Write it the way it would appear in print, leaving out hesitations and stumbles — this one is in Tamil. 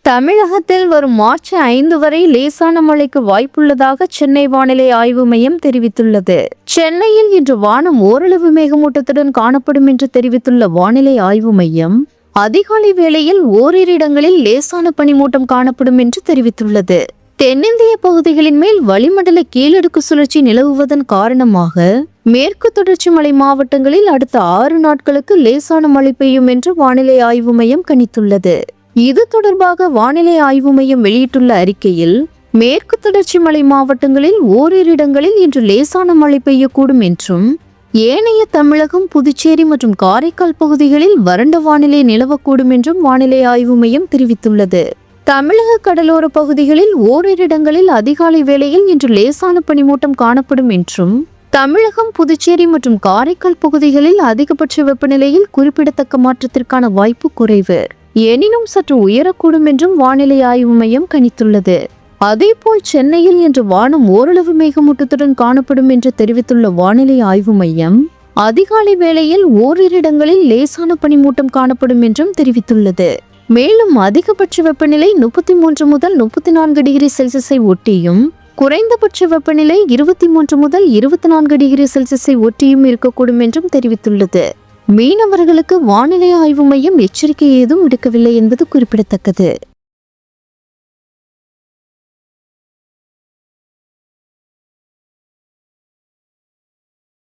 தமிழகத்தில் வரும் மார்ச் 5 வரை லேசான மழைக்கு வாய்ப்புள்ளதாக சென்னை வானிலை ஆய்வு மையம் தெரிவித்துள்ளது. சென்னையில் இன்று வானம் ஓரளவு மேகமூட்டத்துடன் காணப்படும் என்று தெரிவித்துள்ள வானிலை ஆய்வு மையம், அதிகாலை வேளையில் ஓரிரு இடங்களில் லேசான பனிமூட்டம் காணப்படும் என்று தெரிவித்துள்ளது. தென்னிந்திய பகுதிகளின் மேல் வளிமண்டல கீழடுக்கு சுழற்சி நிலவுவதன் காரணமாக மேற்கு தொடர்ச்சி மலை மாவட்டங்களில் அடுத்த 6 நாட்களுக்கு லேசான மழை பெய்யும் என்று வானிலை ஆய்வு மையம் கணித்துள்ளது. இது தொடர்பாக வானிலை ஆய்வு மையம் வெளியிட்டுள்ள அறிக்கையில், மேற்கு தொடர்ச்சி மலை மாவட்டங்களில் ஓரிரு இடங்களில் இன்று லேசான மழை பெய்யக்கூடும் என்றும், ஏனைய தமிழகம், புதுச்சேரி மற்றும் காரைக்கால் பகுதிகளில் வறண்ட வானிலை நிலவக்கூடும் என்றும் வானிலை ஆய்வு மையம் தெரிவித்துள்ளது. தமிழக கடலோர பகுதிகளில் ஓரிரு இடங்களில் அதிகாலை வேளையில் இன்று லேசான பனிமூட்டம் காணப்படும் என்றும், தமிழகம், புதுச்சேரி மற்றும் காரைக்கால் பகுதிகளில் அதிகபட்ச வெப்பநிலையில் குறிப்பிடத்தக்க மாற்றத்திற்கான வாய்ப்பு குறைவு, எனினும் சற்று உயரக்கூடும் என்றும் வானிலை ஆய்வு மையம் கணித்துள்ளது. அதேபோல் சென்னையில் இன்று வானம் ஓரளவு மேகமூட்டத்துடன் காணப்படும் என்று தெரிவித்துள்ள வானிலை ஆய்வு மையம், அதிகாலை வேளையில் ஓரிரு இடங்களில் லேசான பனிமூட்டம் காணப்படும் என்றும் தெரிவித்துள்ளது. மேலும் அதிகபட்ச வெப்பநிலை 33 முதல் 34 டிகிரி செல்சியஸை ஒட்டியும், குறைந்தபட்ச வெப்பநிலை 23 முதல் 24 டிகிரி செல்சியஸை ஒட்டியும் இருக்கக்கூடும் என்றும் தெரிவித்துள்ளது. மீனவர்களுக்கு வானிலை ஆய்வு மையம் எச்சரிக்கை ஏதும் விடுக்கவில்லை என்பது குறிப்பிடத்தக்கது.